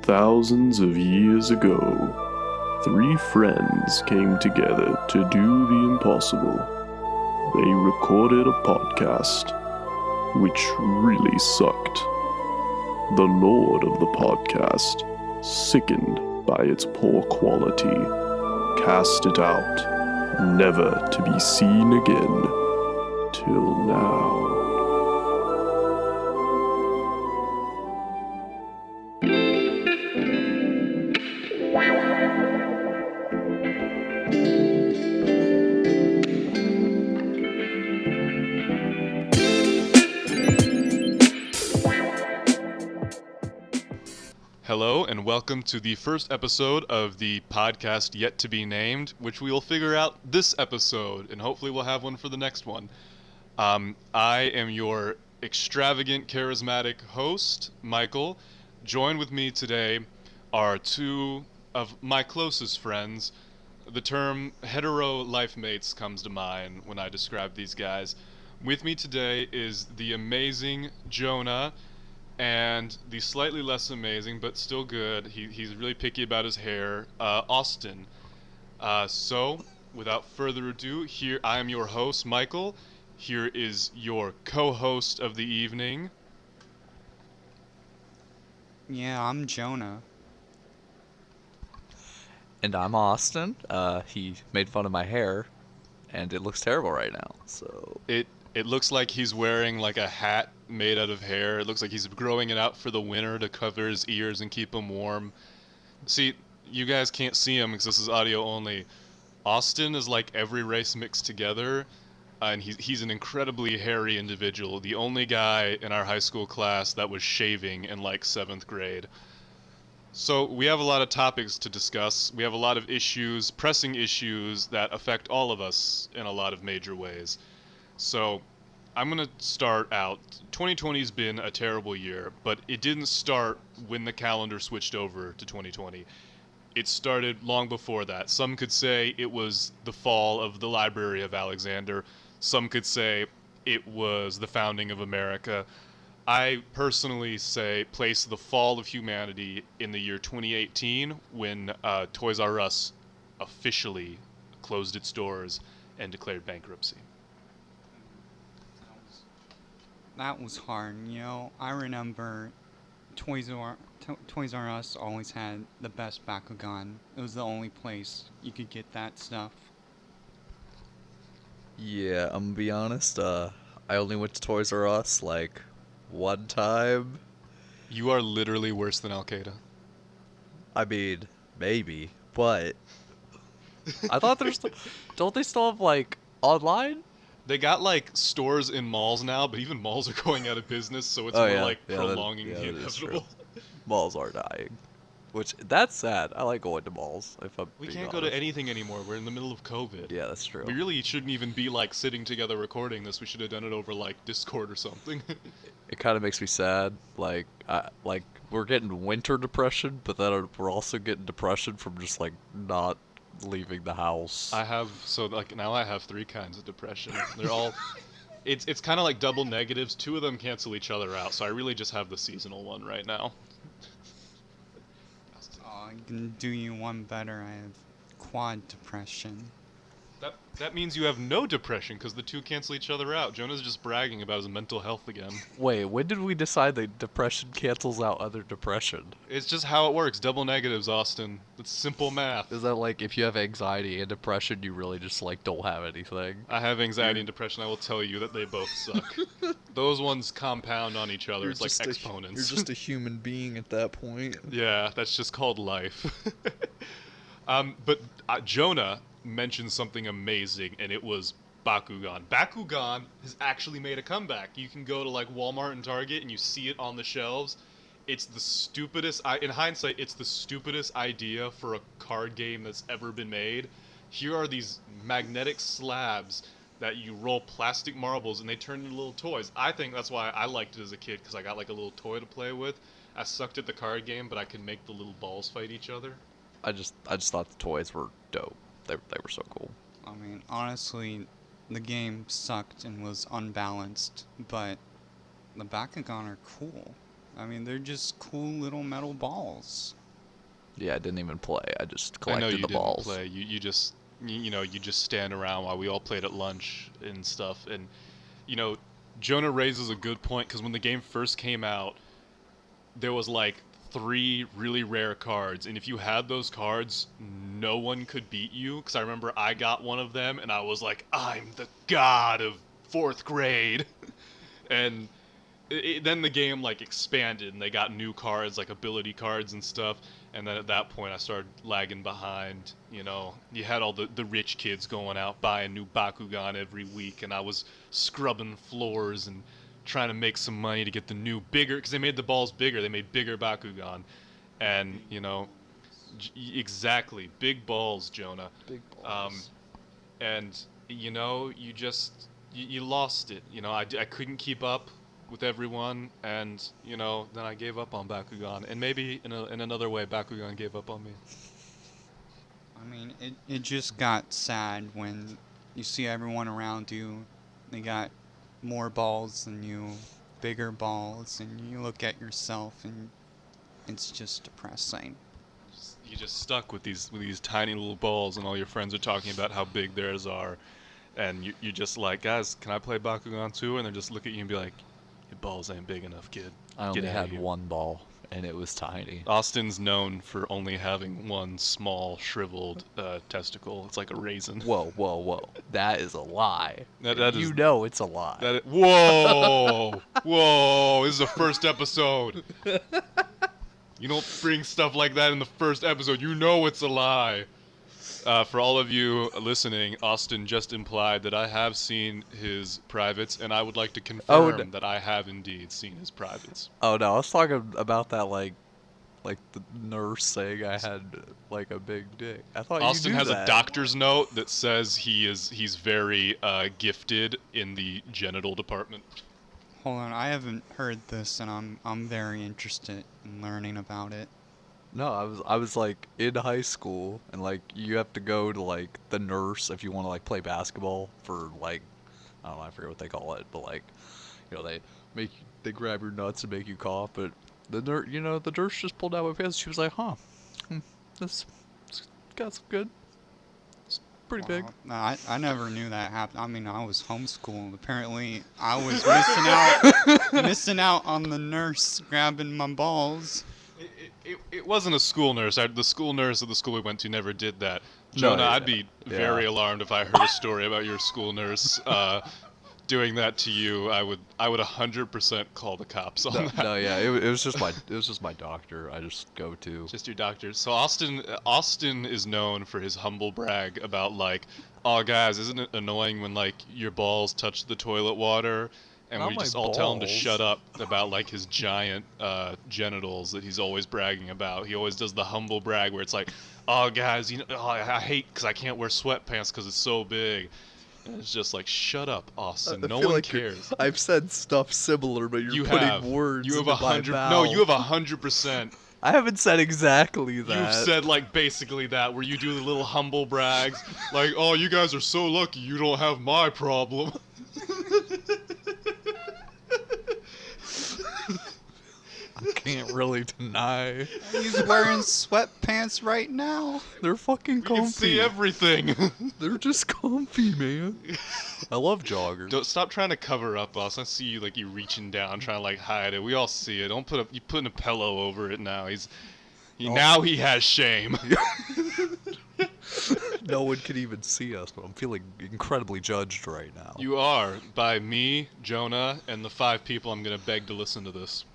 Thousands of years ago, three friends came together to do the impossible. They recorded a podcast, which really sucked. The Lord of the podcast, sickened by its poor quality, cast it out, never to be seen again, till now. Hello and welcome to the first episode of the podcast yet to be named, which we will figure out this episode, and hopefully we'll have one for the next one. I am your extravagant, charismatic host, Michael. Joined with me today are two of my closest friends. The term hetero life mates comes to mind when I describe these guys. With me today is the amazing Jonah, and the slightly less amazing, but still good, he's really picky about his hair, Austin. So, without further ado, here I am your host, Michael. Here is your co-host of the evening. Yeah, I'm Jonah. And I'm Austin. He made fun of my hair, and it looks terrible right now, so... It looks like he's wearing like a hat made out of hair. It looks like he's growing it out for the winter to cover his ears and keep him warm. See, you guys can't see him because this is audio only. Austin is like every race mixed together, and he's an incredibly hairy individual. The only guy in our high school class that was shaving in like 7th grade. So we have a lot of topics to discuss. We have a lot of issues, pressing issues that affect all of us in a lot of major ways. So, I'm going to start out. 2020's been a terrible year, but it didn't start when the calendar switched over to 2020. It started long before that. Some could say it was the fall of the Library of Alexander. Some could say it was the founding of America. I personally place the fall of humanity in the year 2018 when Toys R Us officially closed its doors and declared bankruptcy. That was hard, you know. I remember Toys R Us always had the best Bakugan. It was the only place you could get that stuff. Yeah, I'm gonna be honest, I only went to Toys R Us, like, one time. You are literally worse than Al-Qaeda. I mean, maybe, but... I thought don't they still have, like, online? They got like stores in malls now, but even malls are going out of business, so it's prolonging the inevitable. Malls are dying. Which, that's sad. I like going to malls, if I'm We being can't honest. go to anything anymore. We're in the middle of COVID. Yeah, that's true. We really shouldn't even be like sitting together recording this. We should have done it over like Discord or something. It kind of makes me sad. Like, we're getting winter depression, but then we're also getting depression from just, like, not leaving the house. now I have 3 kinds of depression. They're all it's kind of like double negatives. 2 of them cancel each other out, so I really just have the seasonal one right now. I can do you one better. I have quad depression. That means you have no depression because the 2 cancel each other out. Jonah's just bragging about his mental health again. Wait, when did we decide that depression cancels out other depression? It's just how it works. Double negatives, Austin. It's simple math. Is that like if you have anxiety and depression, you really just like don't have anything? I have anxiety and depression. I will tell you that they both suck. Those ones compound on each other. It's like exponents. You're just a human being at that point. Yeah, that's just called life. But Jonah mentioned something amazing, and it was Bakugan. Bakugan has actually made a comeback. You can go to like Walmart and Target and you see it on the shelves. It's the stupidest, in hindsight, it's the stupidest idea for a card game that's ever been made. Here are these magnetic slabs that you roll plastic marbles and they turn into little toys. I think that's why I liked it as a kid, because I got like a little toy to play with. I sucked at the card game, but I could make the little balls fight each other. I just thought the toys were dope. They were so cool. I mean, honestly, the game sucked and was unbalanced, but the Bakugan are cool. I mean, they're just cool little metal balls. Yeah, I didn't even play. I just I know collected you the didn't balls. play. You just you just stand around while we all played at lunch and stuff. And you know, Jonah raises a good point because when the game first came out, there was like 3 really rare cards, and if you had those cards, no one could beat you. Because I remember I got one of them, and I was like, I'm the god of 4th grade. And then the game like expanded, and they got new cards like ability cards and stuff. And then at that point, I started lagging behind. You know, you had all the rich kids going out buying new Bakugan every week, and I was scrubbing floors and trying to make some money to get the new bigger, because they made the balls bigger. They made bigger Bakugan, and you know, exactly big balls, Jonah. Big And you know, you lost it. You know, I couldn't keep up with everyone, and you know, then I gave up on Bakugan, and maybe in another way, Bakugan gave up on me. I mean, it just got sad when you see everyone around you, they got more balls than you, bigger balls, and you look at yourself and it's just depressing. You just stuck with these tiny little balls, and all your friends are talking about how big theirs are, and you're just like, guys, can I play Bakugan too? And they just look at you and be like, your balls ain't big enough, kid. I only Get outta had here. one ball, and it was tiny. Austin's known for only having one small, shriveled testicle. It's like a raisin. Whoa, whoa, whoa. That is a lie. That You is- know it's a lie. Whoa! Whoa! This is the first episode. You don't bring stuff like that in the first episode. You know it's a lie. For all of you listening, Austin just implied that I have seen his privates, and I would like to confirm that I have indeed seen his privates. Oh no, I was talking about that like the nurse saying I had like a big dick. I thought Austin you knew has that. a doctor's note that says he's very gifted in the genital department. Hold on, I haven't heard this, and I'm very interested in learning about it. No, I was like in high school, and like you have to go to like the nurse if you want to like play basketball for like, I don't know, I forget what they call it, but like, you know, they grab your nuts and make you cough. But the nurse just pulled out my pants. She was like, this got some good. It's pretty big. Wow. No, I never knew that happened. I mean, I was homeschooled. Apparently, I was missing out on the nurse grabbing my balls. It wasn't a school nurse. The school nurse at the school we went to never did that. No, Jonah, yeah. I'd be very alarmed if I heard a story about your school nurse doing that to you. I would 100% call the cops on that. No, yeah, it was just my doctor. I just go to. Just your doctor. So Austin is known for his humble brag about like, oh guys, isn't it annoying when like your balls touch the toilet water? And Not we my just all tell him to balls. shut up about like his giant genitals that he's always bragging about. He always does the humble brag where it's like, oh guys, you know, I hate because I can't wear sweatpants because it's so big. And it's just like, shut up, Austin. No one cares. I've said stuff similar, but You have 100. No, you have 100%. I haven't said exactly that. You've said like basically that, where you do the little humble brags, like, oh, you guys are so lucky you don't have my problem. I can't really deny. He's wearing sweatpants right now. They're fucking You can comfy. see everything. They're just comfy, man. I love joggers. Don't stop trying to cover up, boss. I see you like you reaching down, trying to like hide it. We all see it. Don't put you putting a pillow over it now. Now he has shame. No one can even see us, but I'm feeling incredibly judged right now. You are by me, Jonah, and the 5 people I'm gonna beg to listen to this.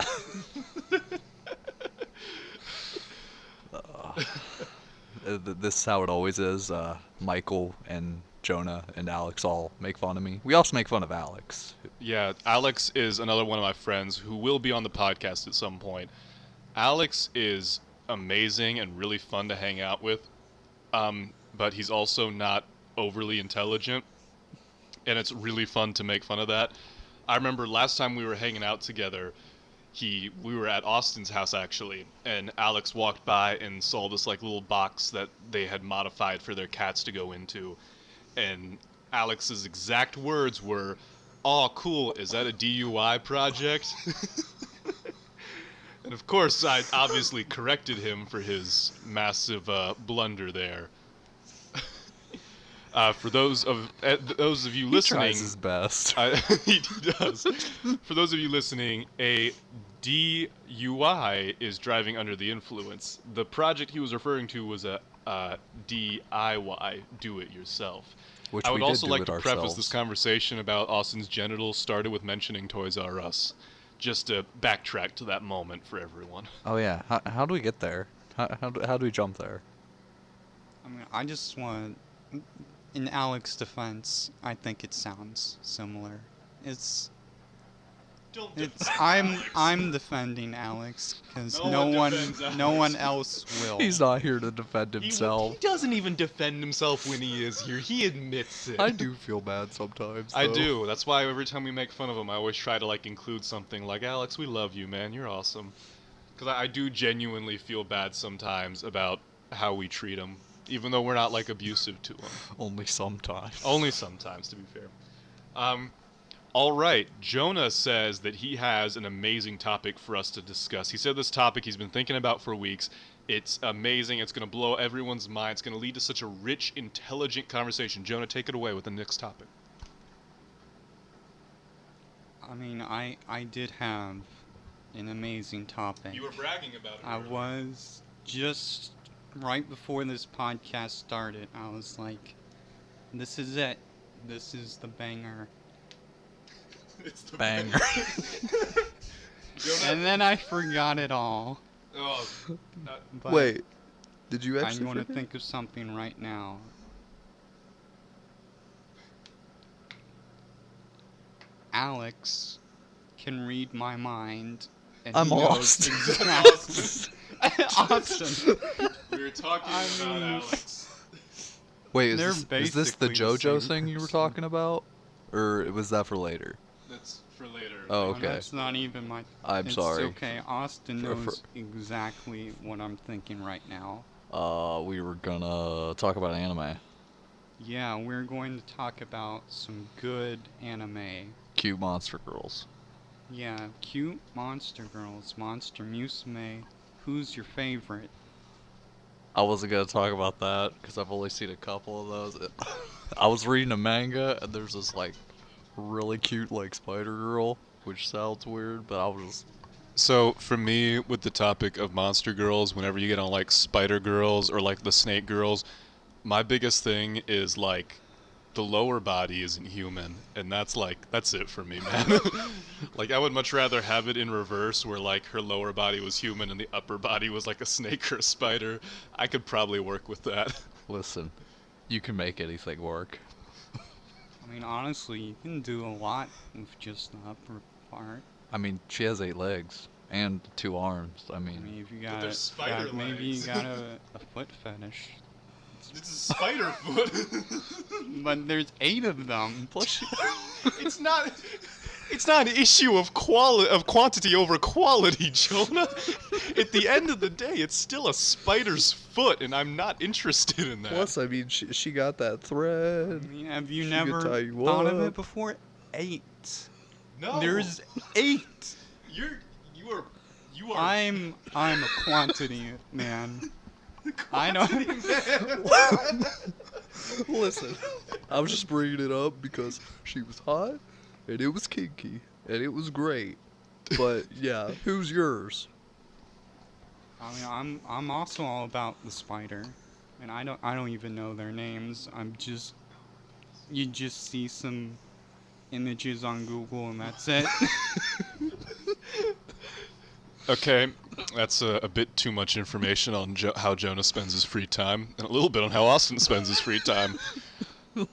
This is how it always is. Michael and Jonah and Alex all make fun of me. We also make fun of Alex. Yeah, Alex is another one of my friends who will be on the podcast at some point. Alex is amazing and really fun to hang out with, but he's also not overly intelligent, and it's really fun to make fun of that. I remember last time we were hanging out together, we were at Austin's house actually, and Alex walked by and saw this like little box that they had modified for their cats to go into, and Alex's exact words were, "Oh, cool, is that a DUI project?" And of course, I obviously corrected him for his massive blunder there. For those of you He listening, tries his best. he does. For those of you listening, a DUI is driving under the influence. The project he was referring to was a DIY, do it yourself. Which I we would did also do like it to ourselves. preface this conversation about Austin's genitals started with mentioning Toys R Us, just to backtrack to that moment for everyone. Oh yeah. How do we get there? How do we jump there? I mean, I just want, in Alex's defense, I think it sounds similar. It's I'm defending Alex because No one defends no one Alex. else will. He's not here to defend himself. He doesn't even defend himself when he is here. He admits it. I do feel bad sometimes. I though. do. That's why every time we make fun of him, I always try to like include something like, Alex, we love you, man. You're awesome. Because I do genuinely feel bad sometimes about how we treat him, even though we're not like abusive to him. Only sometimes. Only sometimes, to be fair. All right. Jonah says that he has an amazing topic for us to discuss. He said this topic he's been thinking about for weeks. It's amazing. It's going to blow everyone's mind. It's going to lead to such a rich, intelligent conversation. Jonah, take it away with the next topic. I mean, I did have an amazing topic. You were bragging about it. I earlier. was just right before this podcast started. I was like, "This is it. This is the banger." It's the Banger. Jonah- And then I forgot it all. Oh, But Wait, did you I'm actually? going to forget? think of something right now. Alex can read my mind, and I'm he knows lost. exactly. Austin. we were talking I about mean- Alex. Wait, They're is this the basically the JoJo same thing you were person. talking about, or was that for later? That's for later. Oh, No, okay. That's not even my. I'm it's sorry. okay. Austin For- knows exactly what I'm thinking right now. We were gonna talk about anime. Yeah, we're going to talk about some good anime. Cute monster girls. Yeah, cute monster girls, Monster Musume. Who's your favorite? I wasn't gonna talk about that because I've only seen a couple of those. I was reading a manga and there's this like really cute like spider girl, which sounds weird, but I was just So for me, with the topic of monster girls, whenever you get on like spider girls or like the snake girls, my biggest thing is like the lower body isn't human, and that's it for me, man. Like I would much rather have it in reverse, where like her lower body was human and the upper body was like a snake or a spider. I could probably work with that. listen. You can make anything work. I mean, honestly, you can do a lot with just the upper part. I mean, she has 8 legs and 2 arms. I I mean, mean, if you But got they're spider maybe you legs. got a foot fetish. It's a spider foot. But there's 8 of them. plus she, It's not an issue of quantity over quality, Jonah. At the end of the day, it's still a spider's foot, and I'm not interested in that. plus I mean, she got that I thread. mean, have you She could never tie you thought of up. it before? 8. No, There's 8. you are. I'm a quantity man. I know. Listen, I was just bringing it up because she was hot, and it was kinky, and it was great. But yeah, who's yours? I mean, I'm also all about the spider, and I don't even know their names. You just see some images on Google, and that's it. Okay, that's a bit too much information on how Jonah spends his free time, and a little bit on how Austin spends his free time. I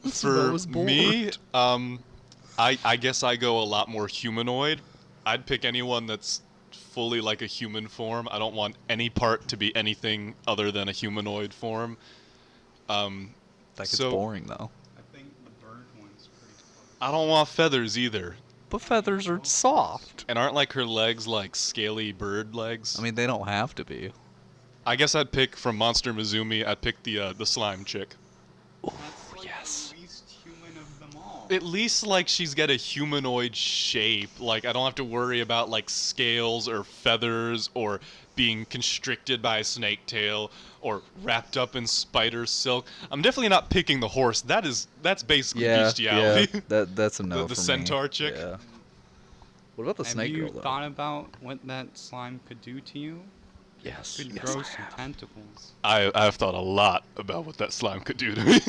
was bored. Me, I guess I go a lot more humanoid. I'd pick anyone that's fully like a human form. I don't want any part to be anything other than a humanoid form. That gets so- boring though. I think the bird one's pretty close. I don't want feathers either. But feathers are soft. And aren't like her legs like scaly bird legs? I mean, they don't have to be. I guess I'd pick from Monster Mizumi. I'd pick the slime chick. That's like yes. the least human of them all. at least like she's got a humanoid shape. Like I don't have to worry about like scales or feathers or being constricted by a snake tail or wrapped up in spider silk. I'm definitely not picking the horse. That's basically bestiality. that's a no the for me. centaur chick? Yeah. What about the Have snake you girl though? thought about what that slime could do to you? Yes. Could yes, grow I some have. tentacles. I've thought a lot about what that slime could do to me.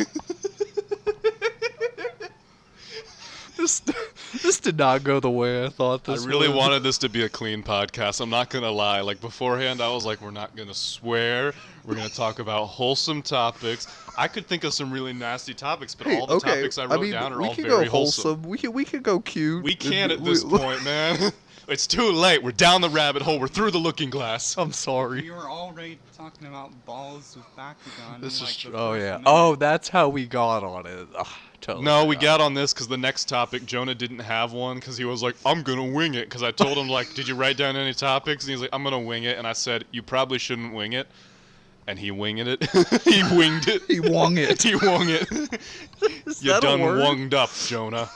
This did not go the way I thought I this really would. wanted this to be a clean podcast. I'm not gonna lie. Like beforehand, I was like, we're not gonna swear. We're gonna talk about wholesome topics. I could think of some really nasty topics, but Hey, all the okay, topics I wrote down are we all could very go wholesome. We could go cute. We can't at this point, man. It's too late. We're down the rabbit hole. We're through the looking glass. I'm sorry. We were already talking about balls with Bakugan. This in, is like, true. the Oh first yeah. minute. Oh, that's how we got on it. Ugh, totally. No, we forgot. got on this because the next topic, Jonah didn't have one because he was like, I'm going to wing it. Because I told him, like, did you write down any topics? And he's like, I'm going to wing it. And I said, you probably shouldn't wing it. And he winged it. He winged it. He wung it. He wung it. Is You that a done word? wunged up, Jonah.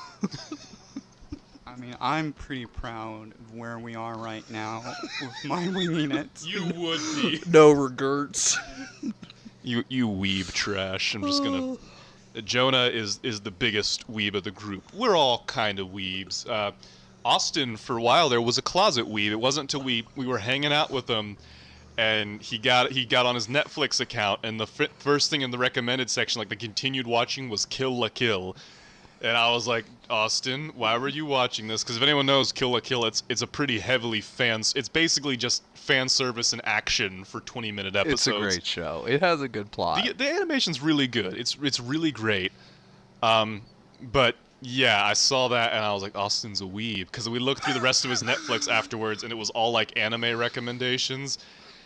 I mean, I'm pretty proud of where we are right now with my winging it. You would be. No regrets. You weeb trash. I'm just gonna. Jonah is the biggest weeb of the group. We're all kind of weebs. Austin, for a while there, was a closet weeb. It wasn't until we were hanging out with him, and he got on his Netflix account, and the first thing in the recommended section, like the continued watching, was Kill la Kill. And I was like, Austin, why were you watching this? Because if anyone knows Kill la Kill, it's a pretty heavily it's basically just fan service and action for 20-minute episodes. It's a great show. It has a good plot. The animation's really good. It's really great. But yeah, I saw that and I was like, Austin's a weeb, because we looked through the rest of his Netflix afterwards and it was all like anime recommendations.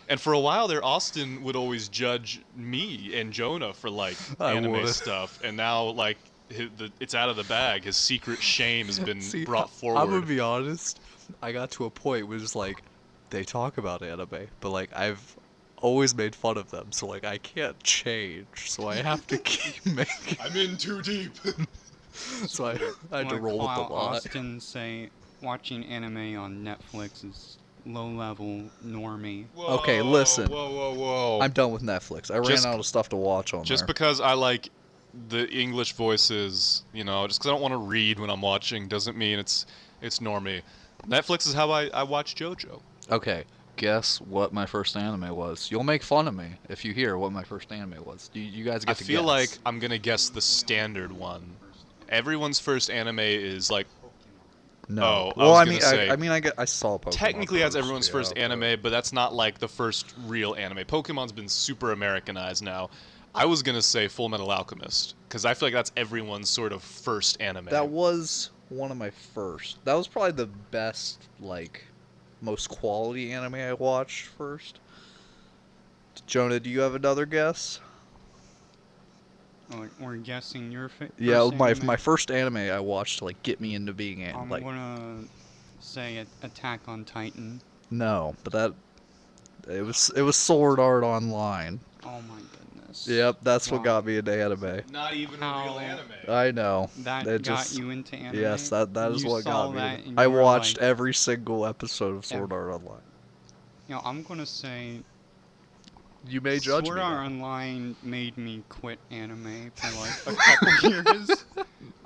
And for a while there, Austin would always judge me and Jonah for like I anime would. stuff, and now like it's out of the bag. His secret shame has been See, brought forward. I'm gonna be honest. I got to a point where it's like they talk about anime, but like I've always made fun of them, so like I can't change. So I have to keep making. I'm in too deep. So I had to Wanna roll with call the out lot. Austin say watching anime on Netflix is low-level normie. Okay, listen. Whoa. I'm done with Netflix. I ran Just- out of stuff to watch on Just there. because I like the English voices, you know, just because I don't want to read when I'm watching doesn't mean it's normie. Netflix is how I watch JoJo. Okay, guess what my first anime was. You'll make fun of me if you hear what my first anime was. You guys I get to feel guess. like I'm gonna guess the standard one. Everyone's first anime is like No. Oh, I well, was I gonna mean, say, I saw Pokemon. technically that's first, everyone's yeah, first but- anime, but that's not like the first real anime. Pokemon's been super Americanized now. I was gonna say Full Metal Alchemist because I feel like that's everyone's sort of first anime. That was one of my first. That was probably the best, like, most quality anime I watched first. Jonah, do you have another guess? We're guessing your Yeah, first my anime? my first anime I watched to like get me into being I'm like gonna say Attack on Titan. no, but that it was Sword Art Online. Oh my goodness. Yep, that's what Wow. got me into anime. not even a real anime. I know. That It got just- you into anime? Yes, that is You what saw got me. that into- and I you were watched like, every single episode of Sword Art Online. You know, I'm gonna say You may judge Sword me. Art now. Online made me quit anime for like a couple years.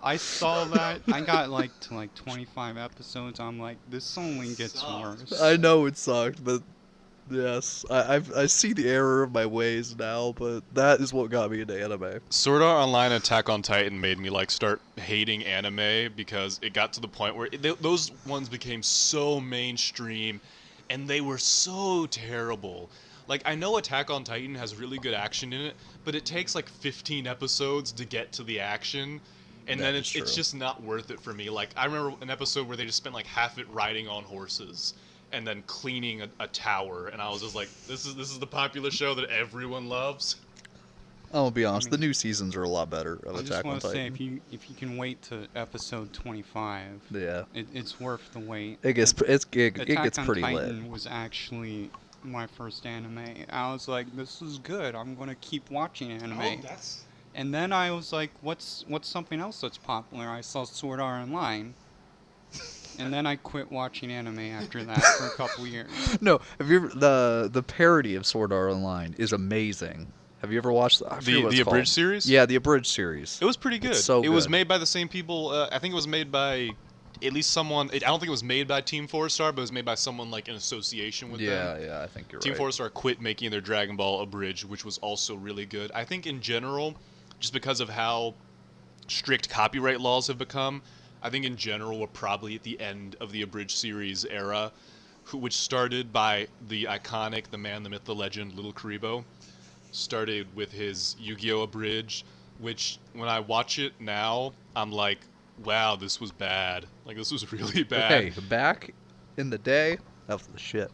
I saw that. I got like to like 25 episodes. I'm like, this only gets Sucked. worse. I know it sucked, but yes, I see the error of my ways now. But that is what got me into anime. Sword Art Online and Attack on Titan made me like start hating anime because it got to the point where those ones became so mainstream and they were so terrible. Like, I know Attack on Titan has really good action in it, but it takes like 15 episodes to get to the action. And That then is it's true. just not worth it for me. Like, I remember an episode where they just spent like half it riding on horses and then cleaning a tower, and I was just like, this is the popular show that everyone loves. I'll be honest, mean, the new seasons are a lot better of I just Attack on want to say, Titan. if you can wait to episode 25, Yeah, it's worth the wait. it gets it Attack gets on pretty Titan lit. was actually my first anime. I was like, this is good. I'm gonna keep watching anime. And then I was like, what's something else that's popular? I saw Sword Art Online. And then I quit watching anime after that for a couple years. No, have you ever, the parody of Sword Art Online is amazing. Have you ever watched I forget what The it's abridged called. series? Yeah, the abridged series. It was pretty good. It's so It was good. made by the same people. I think it was made by at least someone. I don't think it was made by Team 4-Star, but it was made by someone like in association with them. Yeah, I think you're Team right. 4-Star quit making their Dragon Ball abridged, which was also really good. I think in general, just because of how strict copyright laws have become, I think in general we're probably at the end of the abridged series era, which started by the iconic, the man, the myth, the legend, Little Karibo. Started with his Yu-Gi-Oh! Abridged, which when I watch it now, I'm like, wow, this was bad. Like, this was really bad. Hey, back in the day, that was the shit.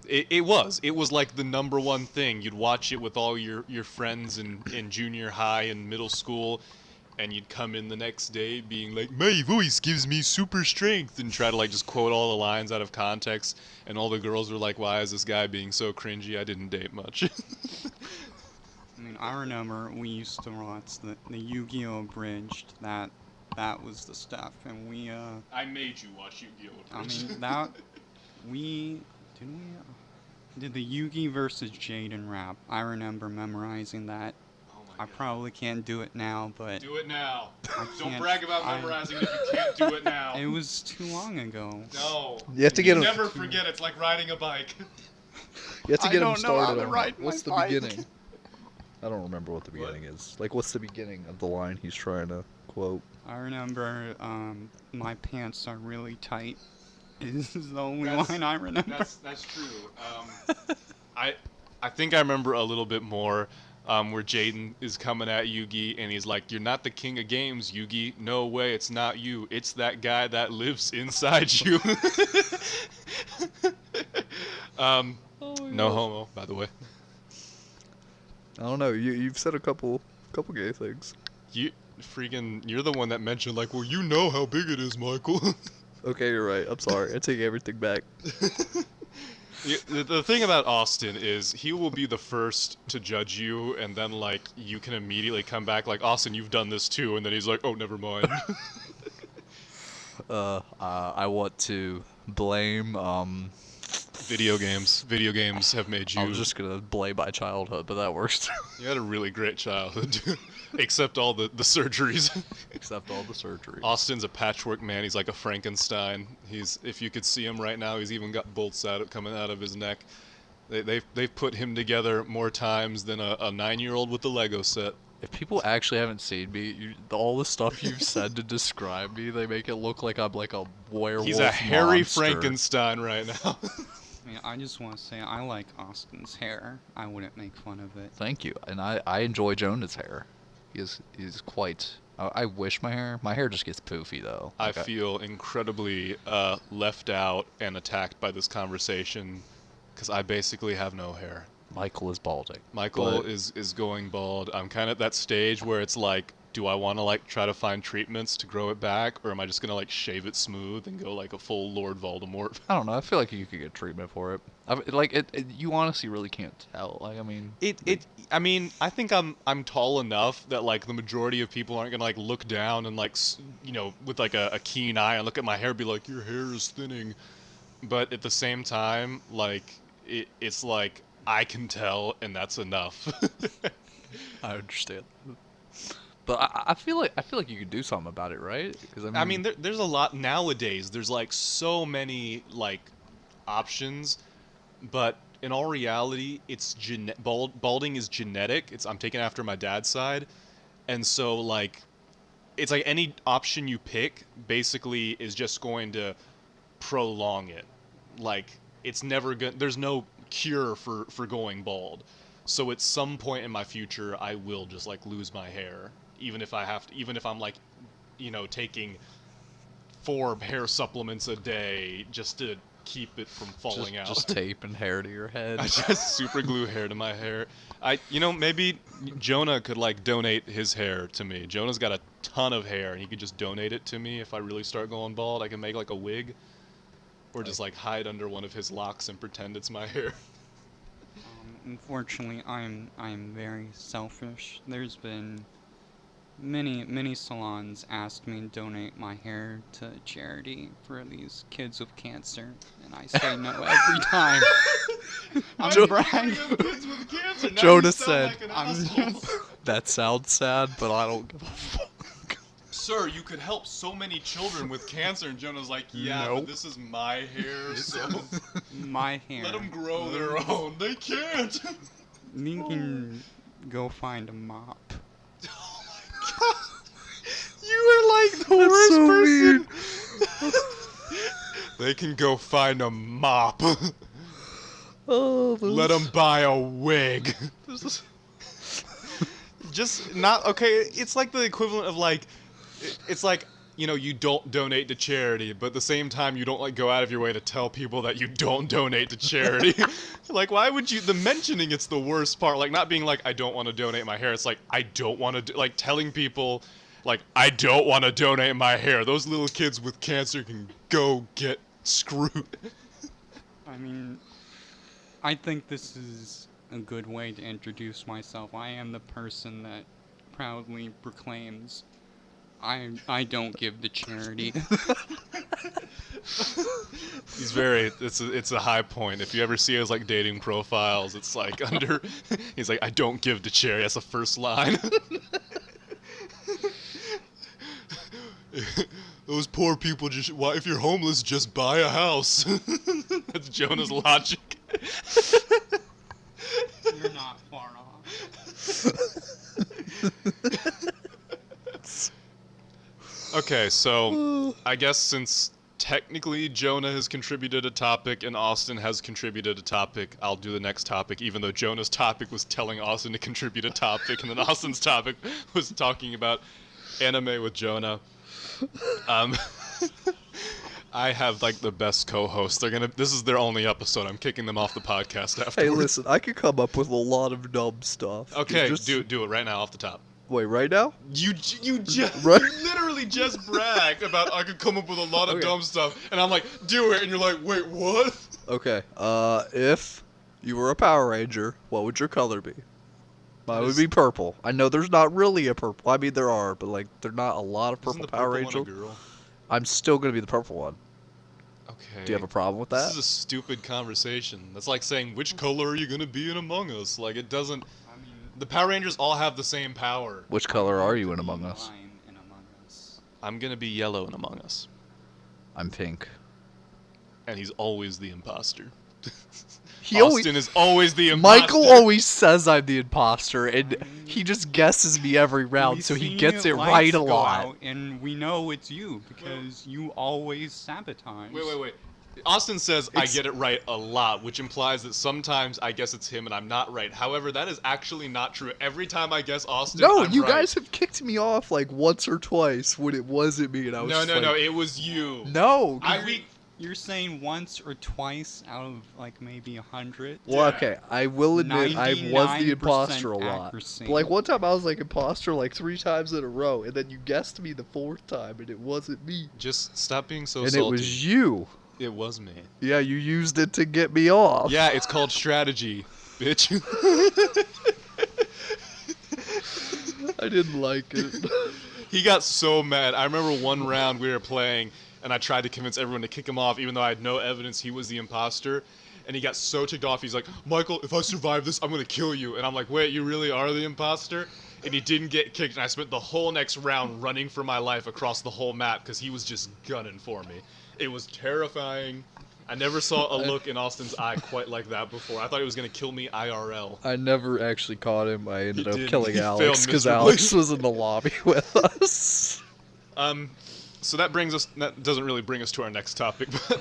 It was. It was like the number one thing. You'd watch it with all your friends in junior high and middle school, and you'd come in the next day being like, my voice gives me super strength, and try to like just quote all the lines out of context, and all the girls were like, why is this guy being so cringy? I didn't date much. I mean, I remember we used to watch the Yu-Gi-Oh! Abridged. That was the stuff, and we I made you watch Yu-Gi-Oh! I mean that we did the Yugi versus Jaden rap. I remember memorizing that. Oh my I God. probably can't do it now, but Do it now. I Don't can't- brag about I- memorizing it if you can't do it now. it was too long ago. No. You have to get 'em- never forget. It's like riding a bike. You have to I get him don't know how started to on ride it. What's the my bike. beginning? I don't remember what the What? beginning is. Like, what's the beginning of the line he's trying to quote? I remember my pants are really tight. This is the only That's- line I remember. That's true. I think I remember a little bit more where Jaden is coming at Yugi and he's like, "You're not the king of games, Yugi. No way, it's not you. It's that guy that lives inside you." No homo, by the way. I don't know. You've said a couple gay things. You're the one that mentioned like, well, you know how big it is, Michael. Okay, you're right. I'm sorry. I take everything back. The thing about Austin is he will be the first to judge you, and then like you can immediately come back like, Austin, you've done this too, and then he's like, oh, never mind. I want to blame. Video games have made you. I was just gonna blame my childhood, but that works. You had a really great childhood, except all the surgeries. Except all the surgery. Austin's a patchwork man. He's like a Frankenstein. If you could see him right now, he's even got bolts coming out of his neck. They've put him together more times than a 9-year-old with the Lego set. If people actually haven't seen me, all the stuff you've said to describe me, they make it look like I'm like a werewolf. He's a hairy monster. Frankenstein right now. I mean, I just want to say I like Austin's hair. I wouldn't make fun of it. Thank you, and I enjoy Jonah's hair. He's quite. I wish my hair just gets poofy though. I Like, feel incredibly left out and attacked by this conversation because I basically have no hair. Michael is balding. Michael But- is going bald. I'm kind of at that stage where it's like, do I want to like try to find treatments to grow it back, or am I just gonna like shave it smooth and go like a full Lord Voldemort? I don't know. I feel like you could get treatment for it. You honestly really can't tell. Like, I mean, I mean, I think I'm tall enough that like the majority of people aren't gonna like look down and like with like a keen eye and look at my hair and be like, your hair is thinning. But at the same time, like it's like I can tell, and that's enough. I understand. But I feel like you could do something about it, right? Because I mean, there's a lot nowadays. There's like so many like options, but in all reality, it's balding is genetic. I'm taken after my dad's side, and so like it's like any option you pick basically is just going to prolong it. Like it's never going. There's no cure for going bald. So at some point in my future, I will just like lose my hair, even if I'm like, taking 4 hair supplements a day just to keep it from falling out. Just taping hair to your head. I just super glue hair to my hair. Maybe Jonah could like donate his hair to me. Jonah's got a ton of hair, and he could just donate it to me if I really start going bald. I can make like a wig, or just like hide under one of his locks and pretend it's my hair. unfortunately, I'm very selfish. There's been many salons asked me to donate my hair to charity for these kids with cancer, and I say no every time. I'm bragging. Kids with cancer. Now Jonah you sound said, like an I'm asshole. just, That sounds sad, but I don't give a fuck. Sir, you could help so many children with cancer. And Jonah's like, yeah, Nope. but this is my hair, so my hair. let them grow their own. They can't. You can go find a mop. Oh my god. You are like the worst so person. They can go find a mop. Oh, Let them buy a wig. Just not okay. It's like the equivalent of like, it's like, you know, you don't donate to charity, but at the same time you don't like go out of your way to tell people that you don't donate to charity. Like, why would you? The mentioning it's the worst part. Like, not being like I don't want to donate my hair. It's like I don't want to like telling people, like I don't want to donate my hair. Those little kids with cancer can go get screwed. I mean, I think this is a good way to introduce myself. I am the person that proudly proclaims I don't give to charity. He's very. It's a high point. If you ever see his like dating profiles, it's like under. He's like, I don't give to charity. That's the first line. Those poor people just. Why, if you're homeless, just buy a house. That's Jonah's logic. You're not far off. Okay, so I guess since technically Jonah has contributed a topic and Austin has contributed a topic, I'll do the next topic, even though Jonah's topic was telling Austin to contribute a topic, and then Austin's topic was talking about anime with Jonah. I have like the best co-hosts. This is their only episode. I'm kicking them off the podcast afterwards. Hey, listen, I could come up with a lot of dumb stuff. Okay, Just- do it right now off the top. Wait, right now? You just Right. you literally just bragged about I could come up with a lot of Okay. dumb stuff, and I'm like, do it, and you're like, wait, what? Okay, if you were a Power Ranger, what would your color be? Mine would is- be purple. I know there's not really a purple. I mean, there are, but like, there are not a lot of Isn't purple the Power purple one a Rangers. girl? I'm still gonna be the purple one. Okay. Do you have a problem with This that? is a stupid conversation. That's like saying, which color are you gonna be in Among Us? Like, it doesn't. I mean, The Power Rangers all have the same power. Which color are you in Among Us? line in Among Us. I'm gonna be yellow in Among Us, I'm pink. and he's always the imposter. He always, Austin is always the imposter. Michael always says I'm the imposter, and I mean- he just guesses me every round, We so he see gets it lights right a go lot. out, and we know it's you because you always sabotage. Wait. Austin says I It's- get it right a lot, which implies that sometimes I guess it's him and I'm not right. However, that is actually not true. Every time I guess Austin, No, I'm you right. guys have kicked me off like once or twice when it wasn't me, and I was No, just no, like, no. It was you. No. You're saying once or twice out of like maybe 100. Well, Yeah. okay, I will admit I was the 99% imposter a lot. accuracy. But, like one time I was like imposter like 3 times in a row, and then you guessed me the 4th time, and it wasn't me. Just stop being so And salty. it was you. It was me. Yeah, you used it to get me off. Yeah, it's called strategy, bitch. I didn't like it. He got so mad. I remember one round we were playing, and I tried to convince everyone to kick him off, even though I had no evidence he was the imposter. And he got so ticked off. He's like, Michael, if I survive this, I'm gonna kill you. And I'm like, wait, you really are the imposter? And he didn't get kicked. And I spent the whole next round running for my life across the whole map because he was just gunning for me. It was terrifying. I never saw a look in Austin's eye quite like that before. I thought he was gonna kill me IRL. I never actually caught him. I ended He up didn't. killing He Alex failed because miserably. Alex was in the lobby with us. So that doesn't really bring us to our next topic, but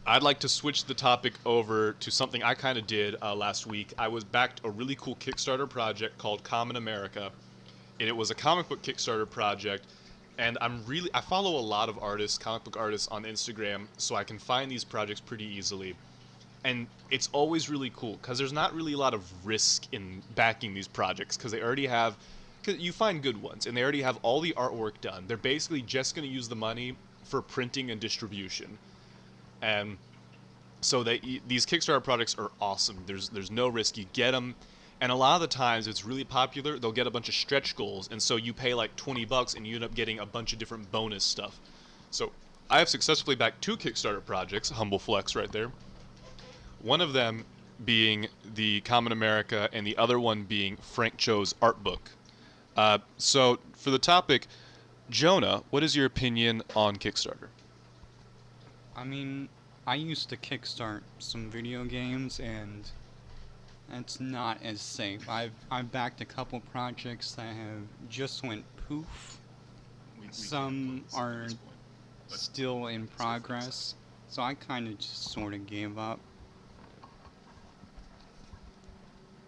I'd like to switch the topic over to something I kind of did last week. I was backed a really cool Kickstarter project called Common America, and it was a comic book Kickstarter project. And I follow a lot of artists, comic book artists on Instagram, so I can find these projects pretty easily. And it's always really cool because there's not really a lot of risk in backing these projects because they already have. Cause you find good ones, and they already have all the artwork done. They're basically just going to use the money for printing and distribution. And So these Kickstarter projects are awesome. There's no risk. You get them, and a lot of the times it's really popular. They'll get a bunch of stretch goals, and so you pay like $20 and you end up getting a bunch of different bonus stuff. So I have successfully backed 2 Kickstarter projects. Humble flex right there. One of them being the Common America, and the other one being Frank Cho's art book. So for the topic, Jonah, what is your opinion on Kickstarter? I mean, I used to kickstart some video games, and it's not as safe. I've backed a couple projects that have just went poof. Some are still in progress, so I kind of just sort of gave up.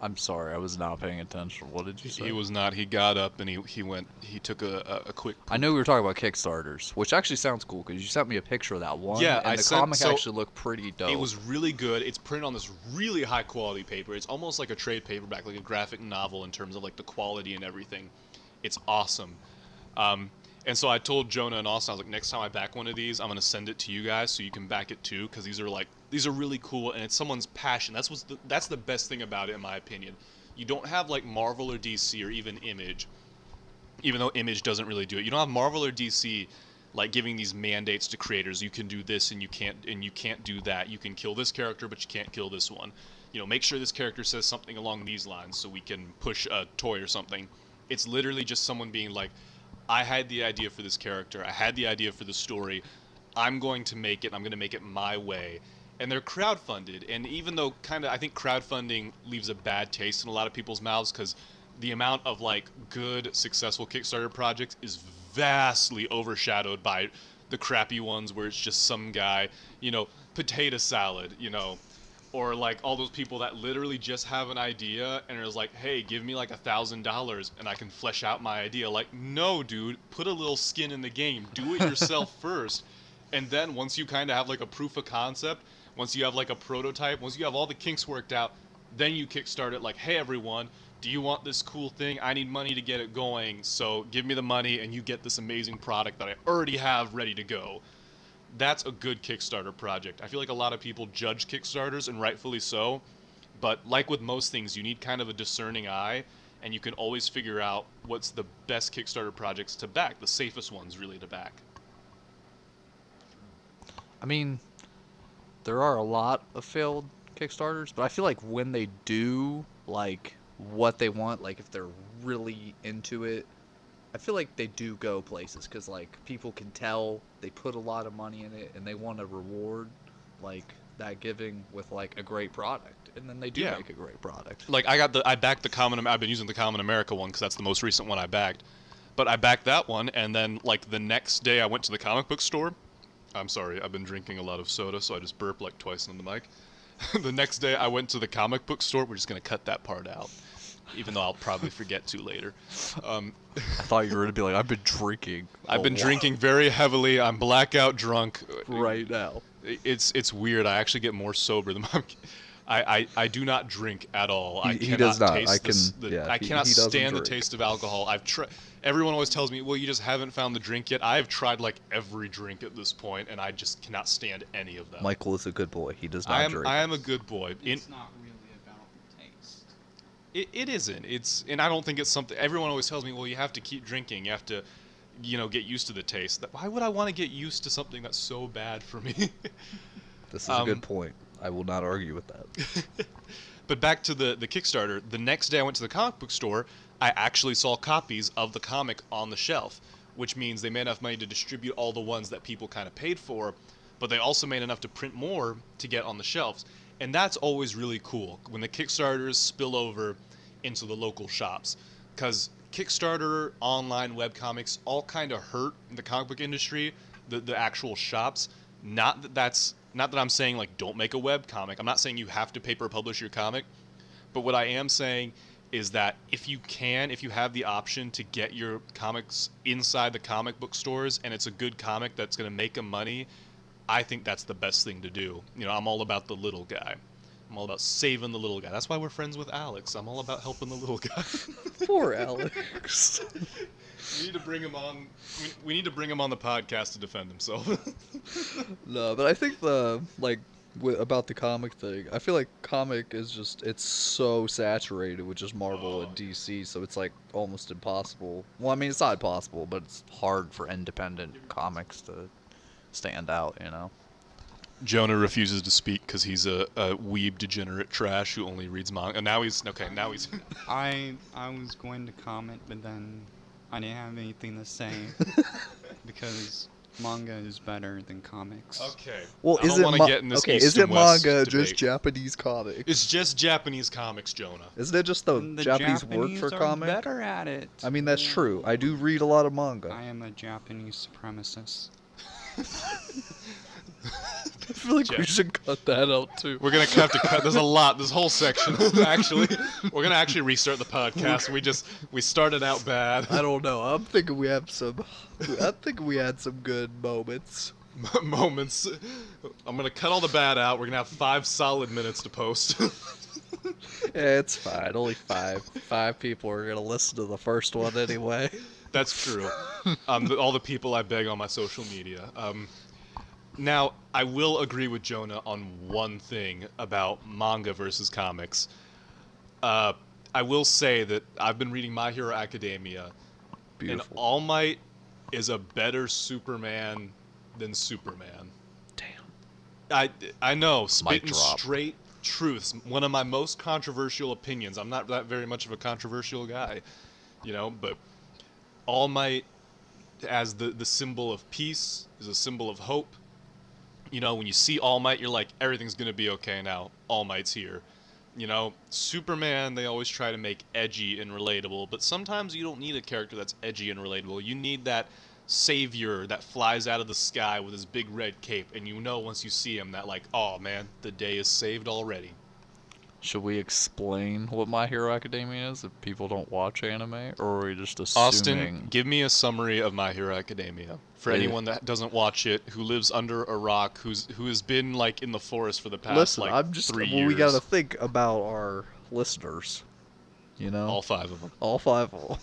I'm sorry, I was not paying attention. What did you say? He was not. He got up and he took a quick. I know we were talking about Kickstarters, which actually sounds cool because you sent me a picture of that one. Yeah, and I the sent- comic so actually looked pretty dope. It was really good. It's printed on this really high quality paper. It's almost like a trade paperback, like a graphic novel in terms of like the quality and everything. It's awesome. And so I told Jonah and Austin, I was like, next time I back one of these, I'm gonna send it to you guys so you can back it too, because these are really cool and it's someone's passion. That's the best thing about it, in my opinion. You don't have like Marvel or DC or even Image, even though Image doesn't really do it. You don't have Marvel or DC like giving these mandates to creators. You can do this and you can't do that. You can kill this character, but you can't kill this one. You know, make sure this character says something along these lines so we can push a toy or something. It's literally just someone being like, I had the idea for this character. I had the idea for the story. I'm going to make it. I'm going to make it my way. And they're crowdfunded. And even though I think crowdfunding leaves a bad taste in a lot of people's mouths because the amount of like good, successful Kickstarter projects is vastly overshadowed by the crappy ones where it's just some guy, potato salad, or like all those people that literally just have an idea and are like, hey, give me like $1,000 and I can flesh out my idea. Like, no, dude, put a little skin in the game. Do it yourself first. And then once you kind of have like a proof of concept, once you have like a prototype, once you have all the kinks worked out, then you kickstart it like, hey, everyone, do you want this cool thing? I need money to get it going. So give me the money and you get this amazing product that I already have ready to go. That's a good Kickstarter project. I feel like a lot of people judge Kickstarters, and rightfully so. But like with most things, you need kind of a discerning eye, and you can always figure out what's the best Kickstarter projects to back, the safest ones really to back. I mean, there are a lot of failed Kickstarters, but I feel like when they do like what they want, like if they're really into it, I feel like they do go places because like people can tell they put a lot of money in it and they want to reward like that giving with like a great product, and then they do Yeah. make a great product. Like I backed the I've been using the Common America one because that's the most recent one I backed. But I backed that one, and then like the next day I went to the comic book store. I'm sorry, I've been drinking a lot of soda, so I just burped like twice on the mic. The next day I went to the comic book store. We're just gonna cut that part out, even though I'll probably forget to later. I thought you were gonna be like, I've been drinking. I've been a lot drinking very heavily. I'm blackout drunk. right now. It's weird. I actually get more sober than I do not drink at all. I He cannot does not. taste I can- I he cannot doesn't stand the drink. taste of alcohol. I've tried. Everyone always tells me, well, you just haven't found the drink yet. I've tried like every drink at this point, and I just cannot stand any of them. Michael is a good boy. He does not drink. I am a good boy. It's not really about the taste. It isn't. And I don't think it's something. Everyone always tells me, well, you have to keep drinking. You have to, get used to the taste. Why would I want to get used to something that's so bad for me? This is a good point. I will not argue with that. But back to the Kickstarter, the next day I went to the comic book store, I actually saw copies of the comic on the shelf, which means they made enough money to distribute all the ones that people kind of paid for, but they also made enough to print more to get on the shelves. And that's always really cool when the Kickstarters spill over into the local shops, because Kickstarter, online webcomics, all kind of hurt the comic book industry, the actual shops. Not that I'm saying like don't make a web comic. I'm not saying you have to paper publish your comic, but what I am saying is that if you have the option to get your comics inside the comic book stores and it's a good comic that's going to make them money, I think that's the best thing to do. I'm all about the little guy. I'm all about saving the little guy. That's why we're friends with Alex. I'm all about helping the little guy. Poor Alex. We need to bring him on. We need to bring him on the podcast to defend himself. No, but I think the about the comic thing. I feel like comic is just it's so saturated with just Marvel and DC, so it's like almost impossible. Well, I mean it's not impossible, but it's hard for independent comics to stand out, you know. Jonah refuses to speak because he's a weeb degenerate trash who only reads manga. Now he's I was going to comment, but then I didn't have anything to say because manga is better than comics. okay. Well, I don't want to get in this okay? East Is it and West manga debate. just Japanese comics? It's just Japanese comics, Jonah. Isn't it just the, The Japanese word for are comic? better at it. I mean that's true. I do read a lot of manga. I am a Japanese supremacist. I feel like we Jeff. should cut that out too. We're gonna have to cut. There's a lot. This whole section, actually. We're gonna actually restart the podcast. We started out bad. I don't know. I'm thinking we have some. I think we had some good moments. Moments. I'm gonna cut all the bad out. We're gonna have 5 solid minutes to post. Yeah, it's fine. Only 5. 5 people are gonna listen to the first one anyway. That's true. All the people I beg on my social media. Now, I will agree with Jonah on one thing about manga versus comics. I will say that I've been reading My Hero Academia, Beautiful. and All Might is a better Superman than Superman. Damn. I know, spitting drop. straight truths. One of my most controversial opinions. I'm not that very much of a controversial guy, you know, but All Might as the symbol of peace, is a symbol of hope. You know, when you see All Might, you're like, everything's gonna be okay now. All Might's here. You know, Superman, they always try to make edgy and relatable, but sometimes you don't need a character that's edgy and relatable. You need that savior that flies out of the sky with his big red cape, and you know once you see him that, like, oh man, the day is saved already. Should we explain what My Hero Academia is if people don't watch anime, or are we just assuming? Austin, give me a summary of My Hero Academia for Yeah. anyone that doesn't watch it, who lives under a rock, who has been like in the forest for the past Listen, like I'm just. 3 Well, years. we gotta think about our listeners. You know, All 5 of them. all 5 of them.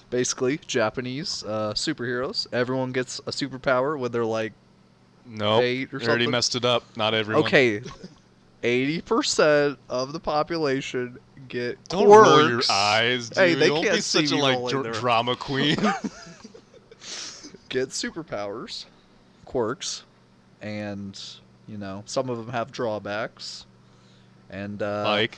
Basically, Japanese superheroes. Everyone gets a superpower when they're like Nope, 8 or I already something. messed it up. Not everyone. Okay, 80% of the population get Don't quirks. roll your eyes, dude. Hey, they Don't can't be see such a me like rolling their- drama queen. Get superpowers, quirks, and you know some of them have drawbacks. And Mike,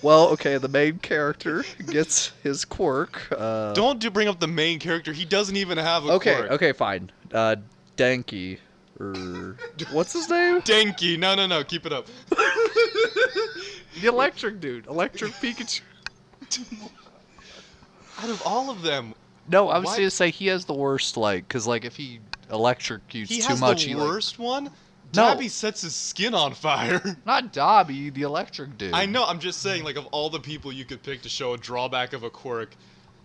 well, okay, the main character gets his quirk. don't bring up the main character. He doesn't even have a Okay, quirk. okay, fine. Denki, or what's his name? Denki, no, keep it up. The electric dude, Electric Pikachu. Out of all of them, No, I was What? gonna say he has the worst, like, cause like if he electrocutes he too has much, the he like, worst one. No. Dabby sets his skin on fire. not Dobby, the electric dude. I know. I'm just saying, like, of all the people you could pick to show a drawback of a quirk,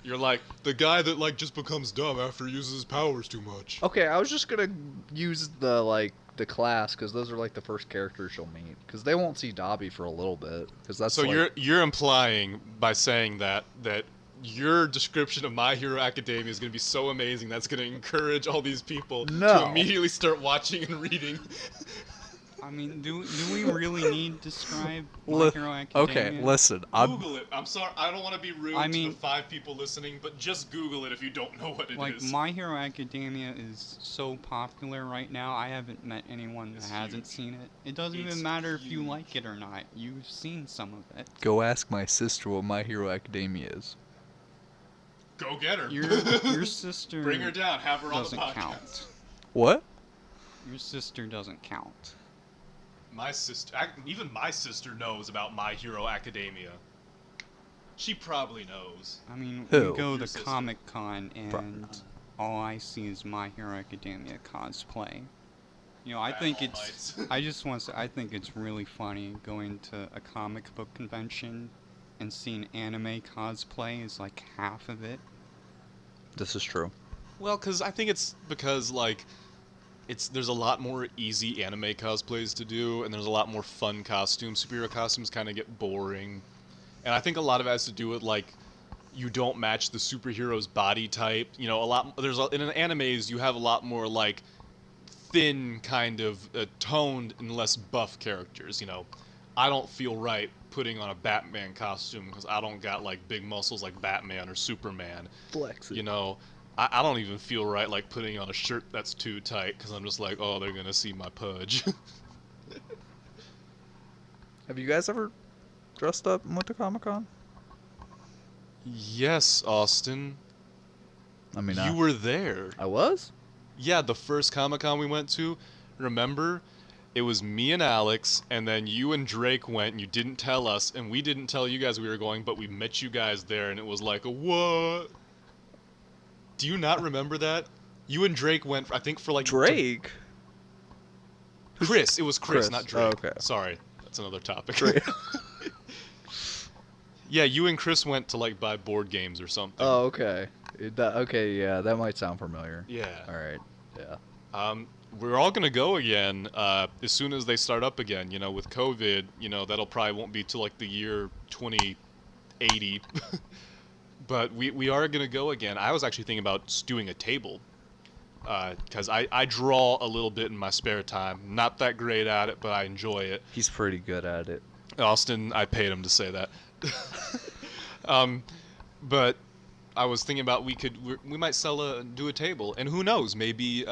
you're like the guy that like just becomes dumb after he uses his powers too much. Okay, I was just gonna use the class because those are like the first characters you'll meet because they won't see Dobby for a little bit because that's So like, you're implying by saying that your description of My Hero Academia is going to be so amazing that's going to encourage all these people to No. immediately start watching and reading. I mean, do we really need to describe My Li- Hero Academia? okay, listen, I'm Google it. I'm sorry, I don't want to be rude I to mean- the 5 people listening, but just Google it if you don't know what it is. Like, My Hero Academia is so popular right now, I haven't met anyone that It's hasn't huge. seen it. It doesn't It's even matter if you huge. like it or not. You've seen some of it. go ask my sister what My Hero Academia is. Go get her. Your sister Bring her down. Have her on the doesn't podcast. count. What? Your sister doesn't count. My sister, even my sister knows about My Hero Academia. She probably knows. I mean, Who? we go Your to sister. Comic Con and all I see is My Hero Academia cosplay. You know, I At think All it's. Mights. I just want to say, I think it's really funny going to a comic book convention and seeing anime cosplay is like half of it. This is true. Well, because I think it's because, like, there's a lot more easy anime cosplays to do, and there's a lot more fun costumes. Superhero costumes kind of get boring. And I think a lot of it has to do with, like, you don't match the superhero's body type. You know, in animes, you have a lot more, like, thin kind of toned and less buff characters. You know, I don't feel right putting on a Batman costume because I don't got like big muscles like Batman or Superman. Flex You know, I don't even feel right like putting on a shirt that's too tight because I'm just like, oh, they're gonna see my pudge. Have you guys ever dressed up and went to Comic-Con? Yes, Austin, I mean, you were there. I was? Yeah, the first Comic-Con we went to, remember? It was me and Alex, and then you and Drake went, and you didn't tell us, and we didn't tell you guys we were going, but we met you guys there, and it was like, what? Do you not remember that? You and Drake went, I think, for like... Drake? Chris. It was Chris, Chris. not Drake. Oh, okay. Sorry, that's another topic. Drake. Yeah, you and Chris went to, like, buy board games or something. Oh, okay. Okay, yeah, that might sound familiar. Yeah. Alright, yeah. We're all gonna go again as soon as they start up again. You know, with COVID, you know that'll probably won't be till like the year 2080. But we are gonna go again. I was actually thinking about doing a table because I draw a little bit in my spare time. Not that great at it, but I enjoy it. He's pretty good at it. Austin, I paid him to say that. But I was thinking about we might do a table, and who knows, maybe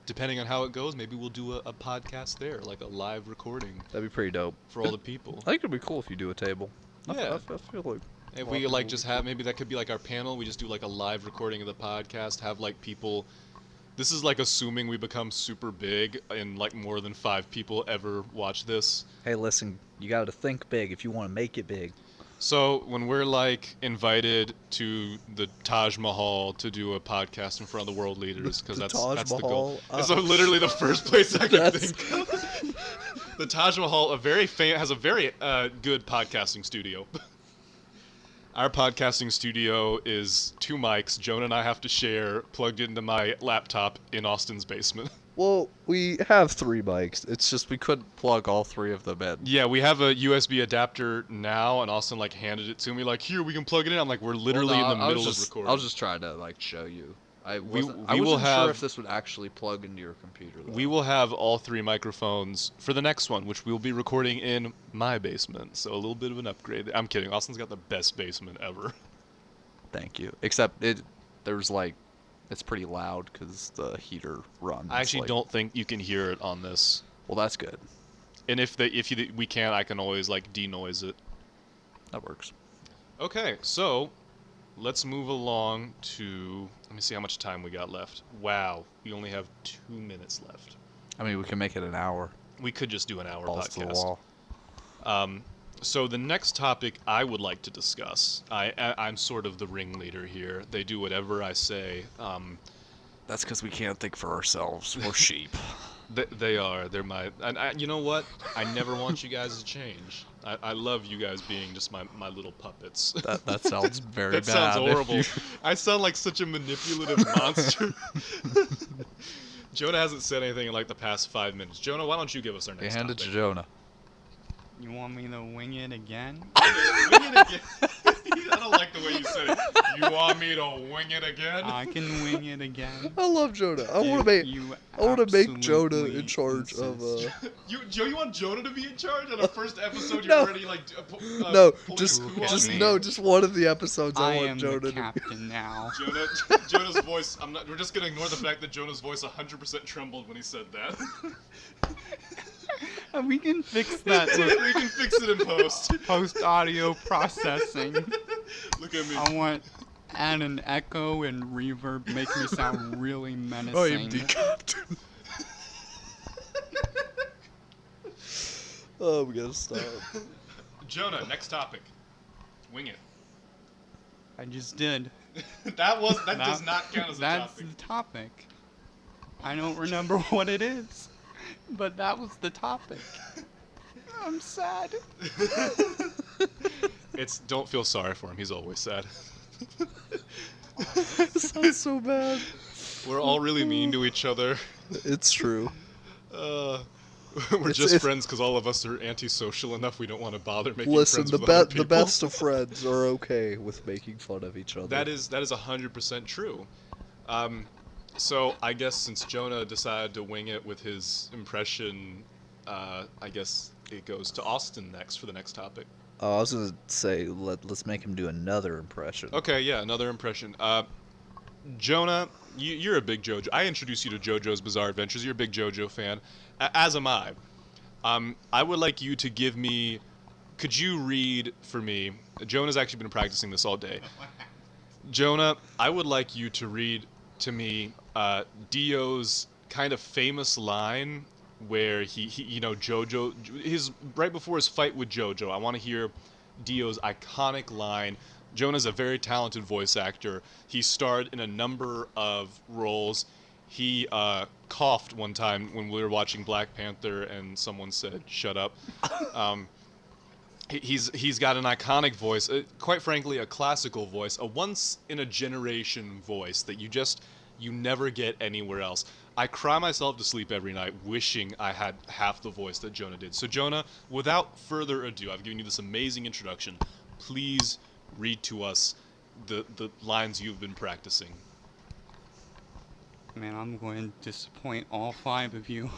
depending on how it goes, maybe we'll do a podcast there, like a live recording That'd be pretty dope. for all the people. I think it'd be cool if you do a table. Yeah. I feel like... If a we lot of like people just would be have maybe that could be like our panel. We just do like a live recording of the podcast. Have like people. This is like assuming we become super big and like more than 5 people ever watch this. Hey, listen, you gotta think big if you want to make it big. So when we're like invited to the Taj Mahal to do a podcast in front of the world leaders, because that's the goal. It's literally the first place I can That's- think of. The Taj Mahal, has a very good podcasting studio. Our podcasting studio is 2 mics Jonah and I have to share, plugged into my laptop in Austin's basement. Well, we have 3 mics. It's just we couldn't plug all 3 of them in. Yeah, we have a USB adapter now, and Austin like handed it to me, like, here, we can plug it in. I'm like, we're literally in the middle of recording. I was just trying to like show you. I We wasn't will sure have- if this would actually plug into your computer. Though. We will have all 3 microphones for the next one, which we'll be recording in my basement. So a little bit of an upgrade. I'm kidding. Austin's got the best basement ever. Thank you. Except there's like, it's pretty loud because the heater runs. I actually like- don't think you can hear it on this. Well, that's good. And if we can, I can always like denoise it. That works. Okay, so let's move along to. Let me see how much time we got left. Wow, we only have 2 minutes left. I mean, we can make it an hour. We could just do an hour Balls to the podcast. wall. So the next topic I would like to discuss, I'm sort of the ringleader here. They do whatever I say. That's because we can't think for ourselves. We're sheep. They are. They're my. And you know what? I never want you guys to change. I love you guys being just my little puppets. That sounds very That bad. sounds if horrible. you- I sound like such a manipulative monster. Jonah hasn't said anything in like the past 5 minutes. Jonah, why don't you give us our You next hand it topic? to Jonah. You want me to wing it again? Wing it again. I don't like the way you said it. You want me to wing it again? I can wing it again. I love Jonah. I You- want to make. you I want to make Jonah absolutely in charge of. insist. You want Jonah to be in charge on our first episode? No. You're already like No, pulling just a coup look on at just me? me. no, just one of the episodes. I, I want am Jonah the to. captain now. Jonah's voice. We're just gonna ignore the fact that Jonah's voice 100% trembled when he said that. We can fix that We can fix it in post. post audio processing. Look at me. I want add an echo and reverb, make me sound really menacing. I am the captain. Oh, we gotta stop. Jonah, next topic. Wing it. I just did. That does not count as a That's topic. the topic. I don't remember what it is, but that was the topic. I'm sad. Don't feel sorry for him. He's always sad. This sounds so bad. We're all really mean to each other. It's true. We're It's- just it's- friends because all of us are antisocial enough. We don't want to bother making Listen, friends the with other the people. best of friends are okay with making fun of each other. That is 100% true. So I guess since Jonah decided to wing it with his impression, I guess it goes to Austin next for the next topic. Oh, I was gonna say let's make him do another impression. Okay, yeah, another impression. Jonah, you're a big JoJo. I introduced you to JoJo's Bizarre Adventures. You're a big JoJo fan, as am I. I would like you to give me. Could you read for me? Jonah's actually been practicing this all day. Jonah, I would like you to read to me Dio's kind of famous line where he JoJo, his right before his fight with JoJo. I want to hear Dio's iconic line. Jonah's a very talented voice actor. He starred in a number of roles. He coughed one time when we were watching Black Panther, and someone said, "Shut up." He's got an iconic voice, quite frankly, a classical voice, a once-in-a-generation voice that you never get anywhere else. I cry myself to sleep every night wishing I had half the voice that Jonah did. So Jonah, without further ado, I've given you this amazing introduction. Please read to us the lines you've been practicing. Man, I'm going to disappoint all 5 of you.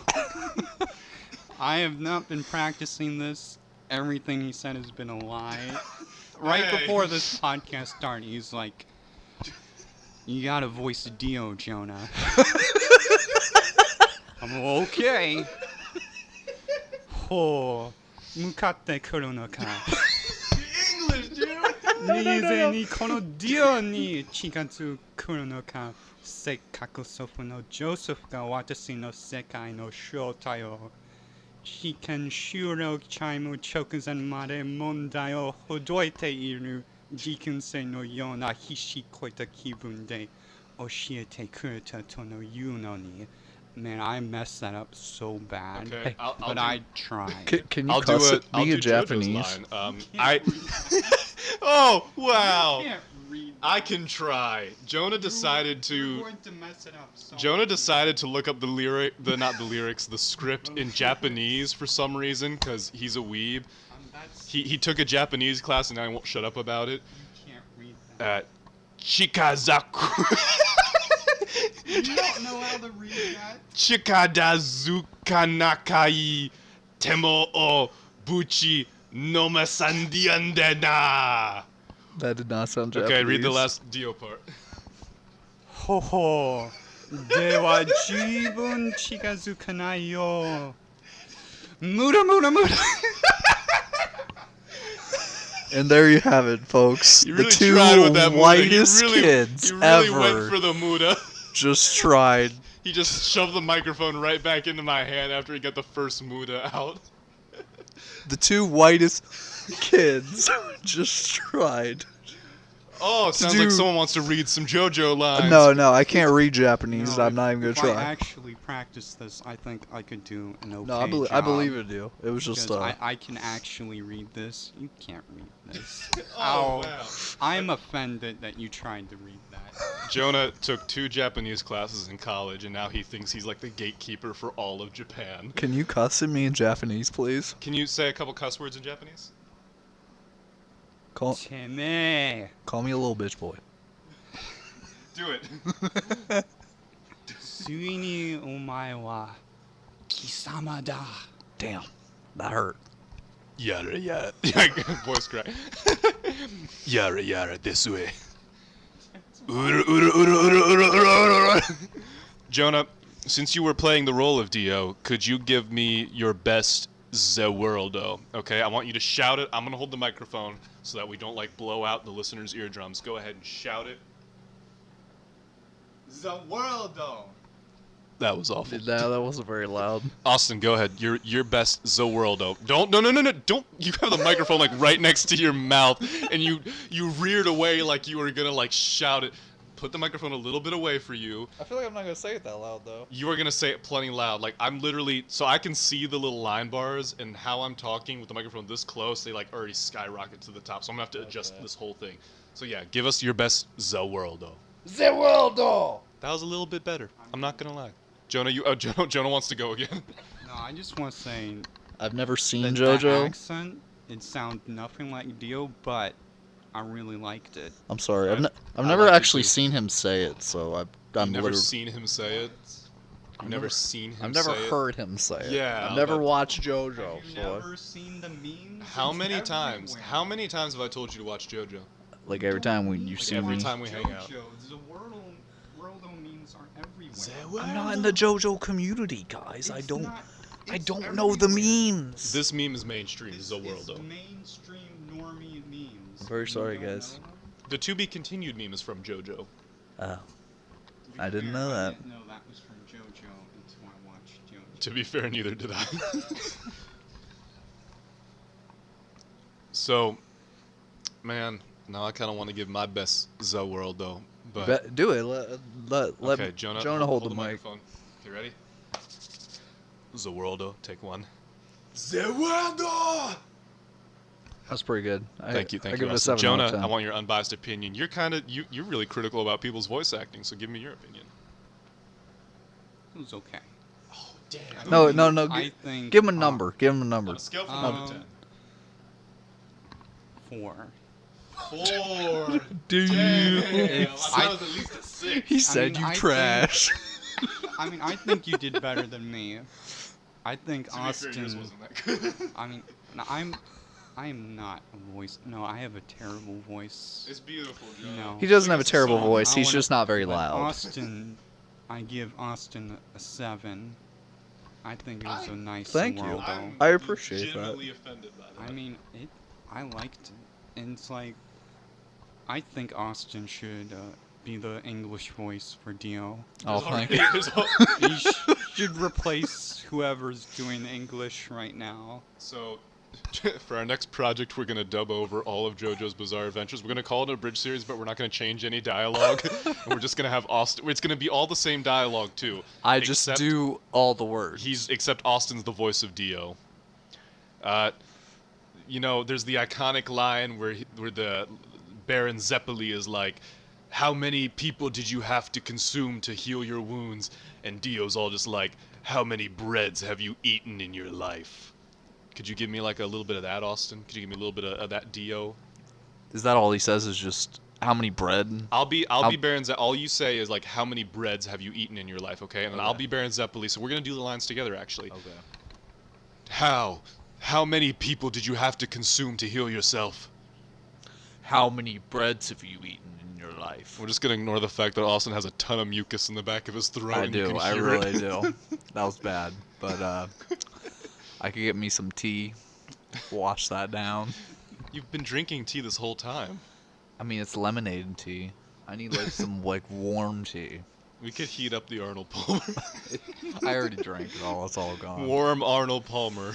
I have not been practicing this. Everything he said has been a lie. Right Hey. before this podcast started, he's like, "You gotta voice Dio, Jonah." I'm okay. Oh, mukatte kuru no ka. English, dude! にぜにこのディオに近づくのか。せっかく祖父のジョセフが私の世界の正体を試験終了チャイム直前まで問題をほどいている時間生のような必死こいた気分で教えてくれたとの言うのに Man, I messed that up so bad, Okay, I'll but do- I tried. Can you I'll do cuss it. at I'll me do in JoJo's Japanese? line. Oh wow! can't read I can try. Jonah decided You're to. going to mess it up so Jonah decided to look up the script in Japanese for some reason because he's a weeb. That's, He took a Japanese class and I won't shut up about it. you can't read that. Chikazaku. You don't know how to read that? Chikadazuka nakai temo o buchi nomasandiandena. That did not sound Japanese. Okay, read the last Dio part. ほほでは十分近づかないよ。無駄無駄無駄。 And there you have it, folks. You The really two tried with that Muda. whitest You really kids went ever for the Muda. just tried. He just shoved the microphone right back into my hand after he got the first Muda out. The two whitest kids just tried. Oh, it sounds do- like someone wants to read some JoJo lines. No, I can't read Japanese. No, I'm not even gonna if I try. actually practice this, I think I could do an okay No, I job. believe it, you. It was just Because I can actually read this. You can't read this. Oh, Ow. wow. I'm offended that you tried to read that. Jonah took 2 Japanese classes in college, and now he thinks he's like the gatekeeper for all of Japan. Can you cuss at me in Japanese, please? Can you say a couple cuss words in Japanese? Call てめえ me a little bitch boy. Do it. ついにお前は貴様だ。 Damn, that hurt. Yara yara. Voice crack. Yara yara this way. Jonah, since you were playing the role of Dio, could you give me your best The Worldo? Okay, I want you to shout it. I'm gonna hold the microphone so that we don't like blow out the listeners' eardrums. Go ahead and shout it. The Worldo. That was awful. No, that wasn't very loud. Austin, go ahead. Your best The Worldo. Don't no. Don't. You have the microphone like right next to your mouth, and you reared away like you were gonna like shout it. Put the microphone a little bit away for you. I feel like I'm not gonna say it that loud though. You are gonna say it plenty loud. Like I'm literally, so I can see the little line bars and how I'm talking with the microphone this close. They like already skyrocket to the top. So I'm gonna have to adjust Okay. this whole thing. So yeah, give us your best The Worldo. The Worldo! That was a little bit better. I'm not gonna lie. Jonah, Jonah wants to go again. No, I just want to say I've never seen that JoJo. accent, it sounds nothing like Dio, but I really liked it. I'm sorry. I've I never liked it actually too. seen him say it, so I'm You've never literally. seen him say it. You've never seen him I've never say it. heard him say it. Yeah, I've never but- watched JoJo. Have you So never seen the memes? How It's many times? everywhere. How many times have I told you to watch JoJo? like every time when you Like see every me, time we hang out. JoJo, the Worldo memes are everywhere. I'm not in the JoJo community, guys. I It's don't. not- I it's don't know the everywhere. memes. This meme is mainstream. It's Zoworldo. mainstream normie memes. I'm very You sorry, don't guys. know them? The to be continued meme is from JoJo. Oh, To be I didn't fair, know I that. didn't know that was from JoJo until I watched JoJo. To be fair, neither did I. So, man, now I kind of want to give my best Zoworldo, but do it. Let okay, Jonah, hold the mic. microphone. Okay, ready? Zoworldo, take one. Zoworldo! That's pretty good. Thank you, I thank give you. it a Austin. 7 Jonah, out of 10. I want your unbiased opinion. You're kind of you're really critical about people's voice acting, so give me your opinion. It was okay. Oh, damn. No. I think. Give him a number. Give him a number. On a scale from Um, 1 to 10. 4. 4. Dude. Damn, I- I was at least a 6. He said mean, you I think- trash. I mean, I think you did better than me. I think To be fair, yours Austin. wasn't that good. I mean, no, I am not a voice. No, I have a terrible voice. It's beautiful, Jonah. No. He doesn't have a Sing us terrible song. voice. I He's wanna- just not very but loud. Austin, I give Austin a 7. I think it was a nice Thank you. world, though. I'm I appreciate that. legitimately offended by that. I mean, I liked it. And it's like, I think Austin should be the English voice for Dio. Oh, There's thank already- you. there's al- He should replace whoever's doing the English right now. So, for our next project, we're gonna dub over all of JoJo's Bizarre Adventures. We're gonna call it a bridge series, but we're not gonna change any dialogue. And we're just gonna have Austin. It's gonna be all the same dialogue too. I just except do all the words. Except Austin's the voice of Dio. You know, there's the iconic line where the Baron Zeppeli is like, "How many people did you have to consume to heal your wounds?" And Dio's all just like, "How many breads have you eaten in your life?" Could you give me like a little bit of that, Austin? Could you give me a little bit of that Dio? Is that all he says? Is just how many bread? I'll be I'll- Baron Zeppeli. All you say is like, "How many breads have you eaten in your life?" Okay, and then I'll Okay. be Baron Zeppeli. So we're gonna do the lines together, actually. Okay. How many people did you have to consume to heal yourself? How many breads have you eaten in your life? We're just gonna ignore the fact that Austin has a ton of mucus in the back of his throat. I and you do. can I hear really it. do. That was bad, but I could get me some tea. Wash that down. You've been drinking tea this whole time. I mean, it's lemonade and tea. I need like some like warm tea. We could heat up the Arnold Palmer. I already drank it all. It's all gone. Warm Arnold Palmer.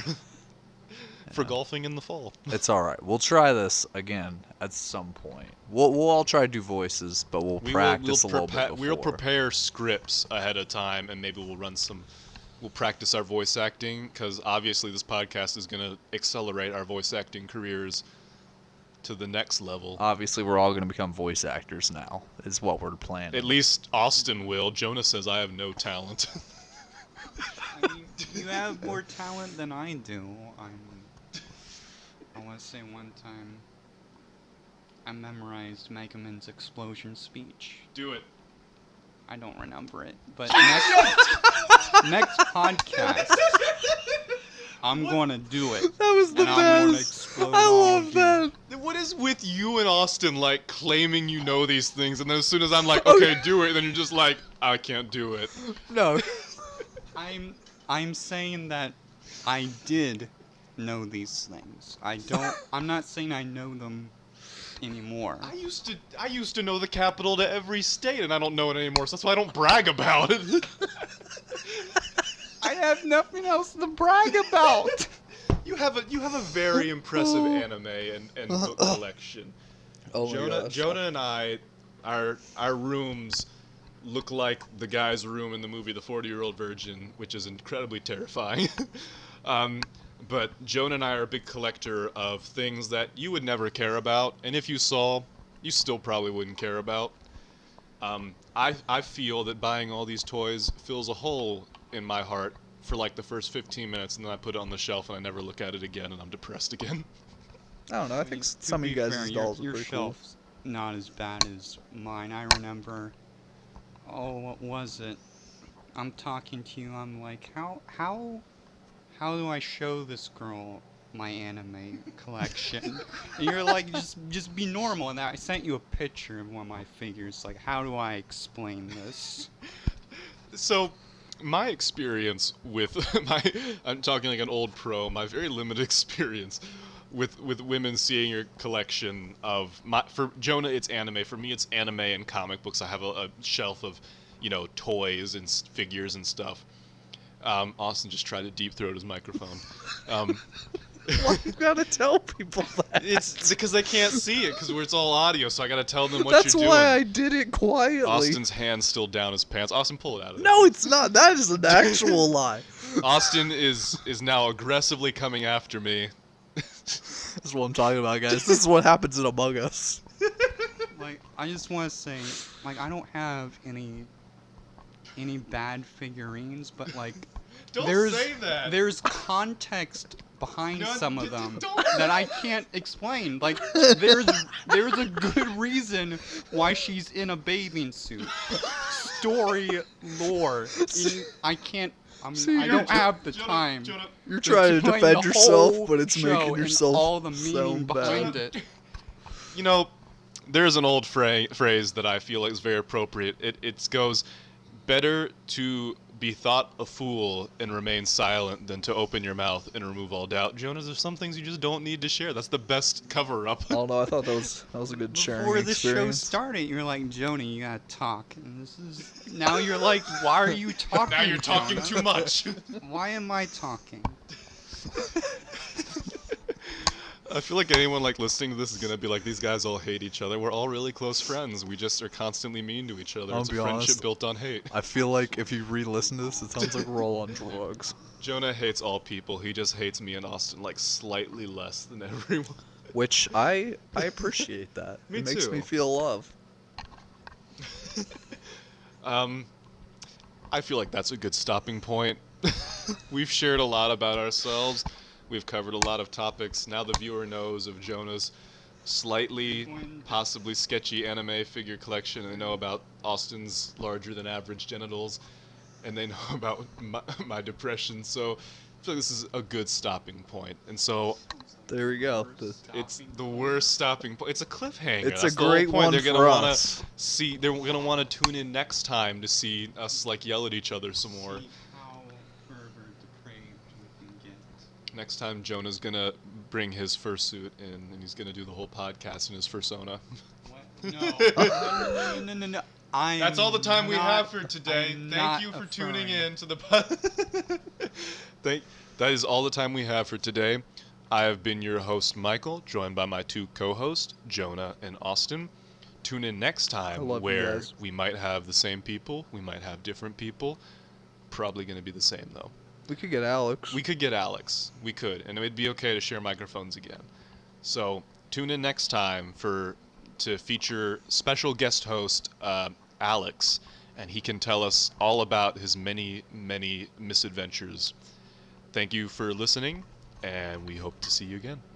For Yeah. golfing in the fall. It's all right. We'll try this again at some point. We'll all try to do voices, but we'll practice a little bit before. We'll prepare scripts ahead of time, and maybe we'll run some. We'll practice our voice acting, because obviously this podcast is gonna accelerate our voice acting careers to the next level. Obviously, we're all going to become voice actors now. Is what we're planning. At least Austin will. Jonah says I have no talent. I mean, you have more talent than I do. I want to say one time I memorized Mega Man's explosion speech. Do it. I don't remember it, but next podcast, I'm gonna do it. That was the And I'm gonna best. explode I all love of that. What is with you and Austin, like, claiming you know these things, and then as soon as I'm like, Oh, okay, do it, then you're just like, I can't do it. No. I'm saying that I did know these things. I'm not saying I know them anymore. I used to know the capital to every state, and I don't know it anymore, so that's why I don't brag about it. I have nothing else to brag about. You have a very impressive anime and book collection. Oh my Jonah, gosh. Jonah and I, our rooms look like the guy's room in the movie The 40-Year-Old Virgin, which is incredibly terrifying. But Jonah and I are a big collector of things that you would never care about, and if you saw, you still probably wouldn't care about. I feel that buying all these toys fills a hole in my heart for like the first 15 minutes, and then I put it on the shelf and I never look at it again, and I'm depressed again. I don't know. I think some of you guys' dolls are your pretty cool. shelf's not as bad as mine. I remember. Oh, what was it? I'm talking to you. I'm like, how do I show this girl my anime collection? And you're like, just be normal. And I sent you a picture of one of my figures. Like, how do I explain this? So, my experience with I'm talking like an old pro, my very limited experience with women seeing your collection of for Jonah it's anime, for me it's anime and comic books. I have a shelf of, toys and figures and stuff. Austin just tried to deep throat his microphone. Why you gotta tell people that? It's because they can't see it because it's all audio, so I gotta tell them what That's you're doing. why I did it quietly. Austin's hand's still down his pants. Austin, pull it out of there. No, it's not. That is an actual lie. Austin is now aggressively coming after me. This is what I'm talking about, guys. This is what happens in Among Us. Like, I just want to say, like, I don't have any bad figurines, but like, Don't there's say that. there's context behind No, some of them don't. that I can't explain. Like, there's a good reason why she's in a bathing suit. Story, lore. I can't. See, I don't have the time. Jonah, You're trying to explain defend the yourself, whole but it's show making and yourself all the meaning sound behind bad. it. there's an old phrase that I feel like is very appropriate. It goes, better to be thought a fool and remain silent than to open your mouth and remove all doubt. Jonas, there's some things you just don't need to share. That's the best cover-up. Oh no, I thought that was a good sharing Before the show experience. started, you're like, Joni, you gotta talk. And now you're like, why are you talking? Now you're talking Jonah? too much. Why am I talking? I feel like anyone listening to this is gonna be like, these guys all hate each other. We're all really close friends. We just are constantly mean to each other. I'll It's a be friendship honest. built on hate. I feel like if you re-listen to this, it sounds like we're all on drugs. Jonah hates all people. He just hates me and Austin slightly less than everyone. Which I appreciate that. Me it makes too. me feel love. I feel like that's a good stopping point. We've shared a lot about ourselves. We've covered a lot of topics. Now the viewer knows of Jonah's slightly, possibly sketchy anime figure collection, and they know about Austin's larger than average genitals, and they know about my depression. So I feel like this is a good stopping point. And so There we go. it's the worst stopping point. It's a cliffhanger. It's That's a the whole great point. one They're for gonna wanna us. see. They're gonna want to tune in next time to see us yell at each other some more. See how pervert depraved we can get. Next time, Jonah's gonna bring his fursuit in, and he's gonna do the whole podcast in his fursona. What? No. No. That's all the time we have for today. I'm Thank not you for a tuning furry. in to the That is all the time we have for today. I have been your host, Michael, joined by my two co-hosts, Jonah and Austin. Tune in next I time love you where guys. we might have the same people, we might have different people. Probably going to be the same, though. We could get Alex. We could get Alex. We could, and it would be okay to share microphones again. So tune in next time to feature special guest host Alex, and he can tell us all about his many misadventures. Thank you for listening, and we hope to see you again.